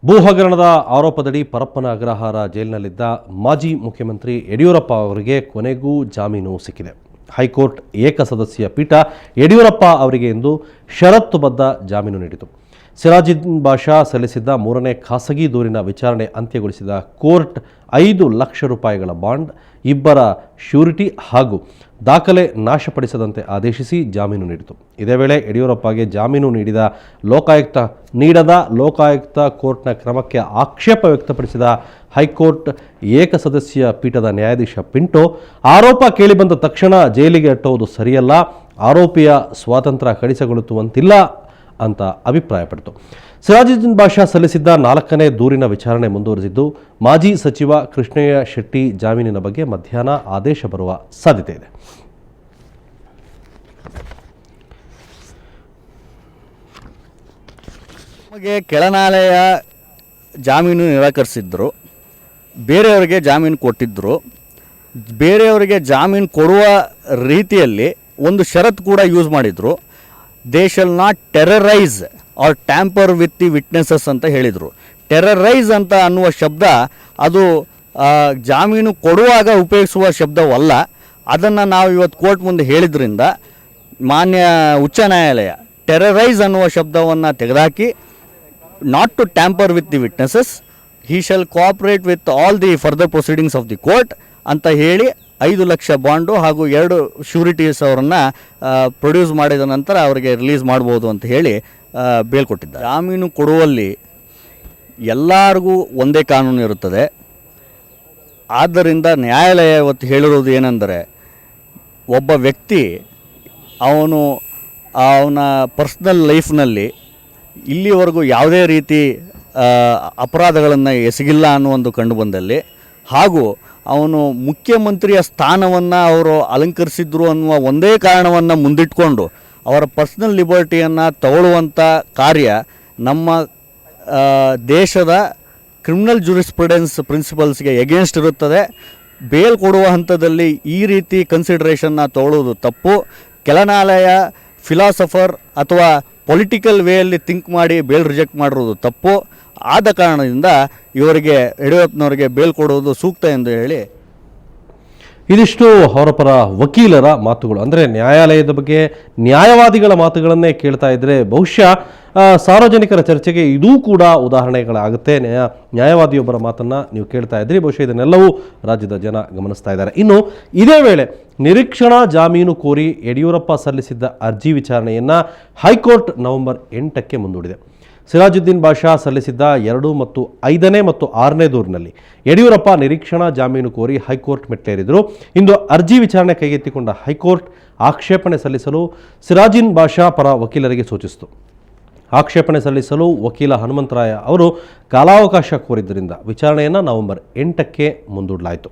ಭೂ ಹಗರಣದ ಆರೋಪದಡಿ ಪರಪ್ಪನ ಅಗ್ರಹಾರ ಜೈಲಿನಲ್ಲಿದ್ದ ಮಾಜಿ ಮುಖ್ಯಮಂತ್ರಿ ಯಡಿಯೂರಪ್ಪ ಅವರಿಗೆ ಕೊನೆಗೂ ಜಾಮೀನು ಸಿಕ್ಕಿದೆ. ಹೈಕೋರ್ಟ್ ಏಕಸದಸ್ಯ ಪೀಠ ಯಡಿಯೂರಪ್ಪ ಅವರಿಗೆ ಇಂದು ಷರತ್ತುಬದ್ಧ ಜಾಮೀನು ನೀಡಿತು. ಸಿರಾಜುದ್ದೀನ್ ಬಾಷಾ ಸಲ್ಲಿಸಿದ್ದ ಮೂರನೇ ಖಾಸಗಿ ದೂರಿನ ವಿಚಾರಣೆ ಅಂತ್ಯಗೊಳಿಸಿದ ಕೋರ್ಟ್ 5 ಲಕ್ಷ ರೂಪಾಯಿಗಳ ಬಾಂಡ್, ಇಬ್ಬರ ಶ್ಯೂರಿಟಿ ಹಾಗೂ ದಾಖಲೆ ನಾಶಪಡಿಸದಂತೆ ಆದೇಶಿಸಿ ಜಾಮೀನು ನೀಡಿತು. ಇದೇ ವೇಳೆ ಯಡಿಯೂರಪ್ಪಗೆ ಜಾಮೀನು ನೀಡದ ಲೋಕಾಯುಕ್ತ ಕೋರ್ಟ್ನ ಕ್ರಮಕ್ಕೆ ಆಕ್ಷೇಪ ವ್ಯಕ್ತಪಡಿಸಿದ ಹೈಕೋರ್ಟ್ ಏಕಸದಸ್ಯ ಪೀಠದ ನ್ಯಾಯಾಧೀಶ ಪಿಂಟೋ, ಆರೋಪ ಕೇಳಿಬಂದ ತಕ್ಷಣ ಜೈಲಿಗೆ ಅಟ್ಟುವುದು ಸರಿಯಲ್ಲ, ಆರೋಪಿಯ ಸ್ವಾತಂತ್ರ್ಯ ಕಡಿತಗೊಳಿಸುವಂತಿಲ್ಲ ಅಂತ ಅಭಿಪ್ರಾಯಪಟ್ಟಿತು. ಸಿರಾಜುದ್ದೀನ್ ಬಾಷಾ ಸಲ್ಲಿಸಿದ್ದ 4ನೇ ದೂರಿನ ವಿಚಾರಣೆ ಮುಂದುವರೆದಿದ್ದು, ಮಾಜಿ ಸಚಿವ ಕೃಷ್ಣಯ್ಯ ಶೆಟ್ಟಿ ಜಾಮೀನಿನ ಬಗ್ಗೆ ಮಧ್ಯಾಹ್ನ ಆದೇಶ ಬರುವ ಸಾಧ್ಯತೆ ಇದೆ. ನಮಗೆ ಕೆಳನಾಲೆಯ ಜಾಮೀನು ನಿರಾಕರಿಸಿದ್ರು, ಬೇರೆಯವರಿಗೆ ಜಾಮೀನು ಕೊಟ್ಟಿದ್ದರು. ಬೇರೆಯವರಿಗೆ ಜಾಮೀನು ಕೊಡುವ ರೀತಿಯಲ್ಲಿ ಒಂದು ಷರತ್ತು ಕೂಡ ಯೂಸ್ ಮಾಡಿದರು. They shall not terrorise or tamper with the witnesses ಅಂತ ಹೇಳಿದರು. ಟೆರರೈಸ್ ಅಂತ ಅನ್ನುವ ಶಬ್ದ ಅದು ಜಾಮೀನು ಕೊಡುವಾಗ ಉಪಯೋಗಿಸುವ ಶಬ್ದವಲ್ಲ. ಅದನ್ನು ನಾವು ಇವತ್ತು ಕೋರ್ಟ್ ಮುಂದೆ ಹೇಳಿದ್ರಿಂದ ಮಾನ್ಯ ಉಚ್ಚ ನ್ಯಾಯಾಲಯ ಟೆರರೈಸ್ ಅನ್ನುವ ಶಬ್ದವನ್ನು ತೆಗೆದುಹಾಕಿ not to tamper with the witnesses, he shall cooperate with all the further proceedings of the court ಅಂತ ಹೇಳಿ 5 ಲಕ್ಷ ಬಾಂಡು ಹಾಗೂ 2 ಶ್ಯೂರಿಟೀಸ್ ಅವರನ್ನು ಪ್ರೊಡ್ಯೂಸ್ ಮಾಡಿದ ನಂತರ ಅವರಿಗೆ ರಿಲೀಸ್ ಮಾಡ್ಬೋದು ಅಂತ ಹೇಳಿ ಬೇಲ್ ಕೊಟ್ಟಿದ್ದಾರೆ. ಜಾಮೀನು ಕೊಡುವಲ್ಲಿ ಎಲ್ಲರಿಗೂ ಒಂದೇ ಕಾನೂನು ಇರುತ್ತದೆ. ಆದ್ದರಿಂದ ನ್ಯಾಯಾಲಯ ಇವತ್ತು ಹೇಳಿರೋದು ಏನೆಂದರೆ, ಒಬ್ಬ ವ್ಯಕ್ತಿ ಅವನ ಪರ್ಸ್ನಲ್ ಲೈಫ್ನಲ್ಲಿ ಇಲ್ಲಿವರೆಗೂ ಯಾವುದೇ ರೀತಿ ಅಪರಾಧಗಳನ್ನು ಎಸಗಿಲ್ಲ ಅನ್ನುವಂದು ಕಂಡು ಬಂದಲ್ಲಿ, ಹಾಗೂ ಅವನು ಮುಖ್ಯಮಂತ್ರಿಯ ಸ್ಥಾನವನ್ನು ಅವರು ಅಲಂಕರಿಸಿದ್ರು ಅನ್ನುವ ಒಂದೇ ಕಾರಣವನ್ನು ಮುಂದಿಟ್ಕೊಂಡು ಅವರ ಪರ್ಸ್ನಲ್ ಲಿಬರ್ಟಿಯನ್ನು ತಗೊಳ್ಳುವಂಥ ಕಾರ್ಯ ನಮ್ಮ ದೇಶದ ಕ್ರಿಮಿನಲ್ ಜೂರಿಸ್ಪ್ರುಡೆನ್ಸ್ ಪ್ರಿನ್ಸಿಪಲ್ಸ್ಗೆ ಎಗೇನ್ಸ್ಟ್ ಇರುತ್ತದೆ. ಬೇಲ್ ಕೊಡುವ ಹಂತದಲ್ಲಿ ಈ ರೀತಿ ಕನ್ಸಿಡರೇಷನ್ನ ತಗೊಳ್ಳೋದು ತಪ್ಪು. ಕೆಳನಾಲೆಯ ಫಿಲಾಸಫರ್ ಅಥವಾ ಪೊಲಿಟಿಕಲ್ ವೇಯಲ್ಲಿ ಥಿಂಕ್ ಮಾಡಿ ಬೇಲ್ ರಿಜೆಕ್ಟ್ ಮಾಡಿರೋದು ತಪ್ಪು. ಆದ ಕಾರಣದಿಂದ ಇವರಿಗೆ ಯಡಿಯೂರಪ್ಪನವರಿಗೆ ಬೇಲ್ ಕೊಡುವುದು ಸೂಕ್ತ ಎಂದು ಹೇಳಿ, ಇದಿಷ್ಟು ಅವರ ಪರ ವಕೀಲರ ಮಾತುಗಳು. ಅಂದರೆ ನ್ಯಾಯಾಲಯದ ಬಗ್ಗೆ ನ್ಯಾಯವಾದಿಗಳ ಮಾತುಗಳನ್ನೇ ಕೇಳ್ತಾ ಇದ್ದರೆ ಬಹುಶಃ ಸಾರ್ವಜನಿಕರ ಚರ್ಚೆಗೆ ಇದೂ ಕೂಡ ಉದಾಹರಣೆಗಳಾಗುತ್ತೆ. ನ್ಯಾಯವಾದಿಯೊಬ್ಬರ ಮಾತನ್ನು ನೀವು ಕೇಳ್ತಾ ಇದ್ರಿ, ಬಹುಶಃ ಇದನ್ನೆಲ್ಲವೂ ರಾಜ್ಯದ ಜನ ಗಮನಿಸ್ತಾ ಇದ್ದಾರೆ. ಇನ್ನು ಇದೇ ವೇಳೆ ನಿರೀಕ್ಷಣಾ ಜಾಮೀನು ಕೋರಿ ಯಡಿಯೂರಪ್ಪ ಸಲ್ಲಿಸಿದ್ದ ಅರ್ಜಿ ವಿಚಾರಣೆಯನ್ನು ಹೈಕೋರ್ಟ್ ನವೆಂಬರ್ 8ಕ್ಕೆ ಮುಂದೂಡಿದೆ. ಸಿರಾಜುದ್ದೀನ್ ಬಾಷಾ ಸಲ್ಲಿಸಿದ್ದ 2 ಮತ್ತು 5ನೇ ಮತ್ತು 6ನೇ ದೂರಿನಲ್ಲಿ ಯಡಿಯೂರಪ್ಪ ನಿರೀಕ್ಷಣಾ ಜಾಮೀನು ಕೋರಿ ಹೈಕೋರ್ಟ್ ಮೆಟ್ಲೇರಿದರು. ಇಂದು ಅರ್ಜಿ ವಿಚಾರಣೆ ಕೈಗೆತ್ತಿಕೊಂಡ ಹೈಕೋರ್ಟ್ ಆಕ್ಷೇಪಣೆ ಸಲ್ಲಿಸಲು ಸಿರಾಜಿನ್ ಬಾಷಾ ಪರ ವಕೀಲರಿಗೆ ಸೂಚಿಸಿತು. ಆಕ್ಷೇಪಣೆ ಸಲ್ಲಿಸಲು ವಕೀಲ ಹನುಮಂತರಾಯ ಅವರು ಕಾಲಾವಕಾಶ ಕೋರಿದ್ದರಿಂದ ವಿಚಾರಣೆಯನ್ನು ನವೆಂಬರ್ 8ಕ್ಕೆ ಮುಂದೂಡಲಾಯಿತು.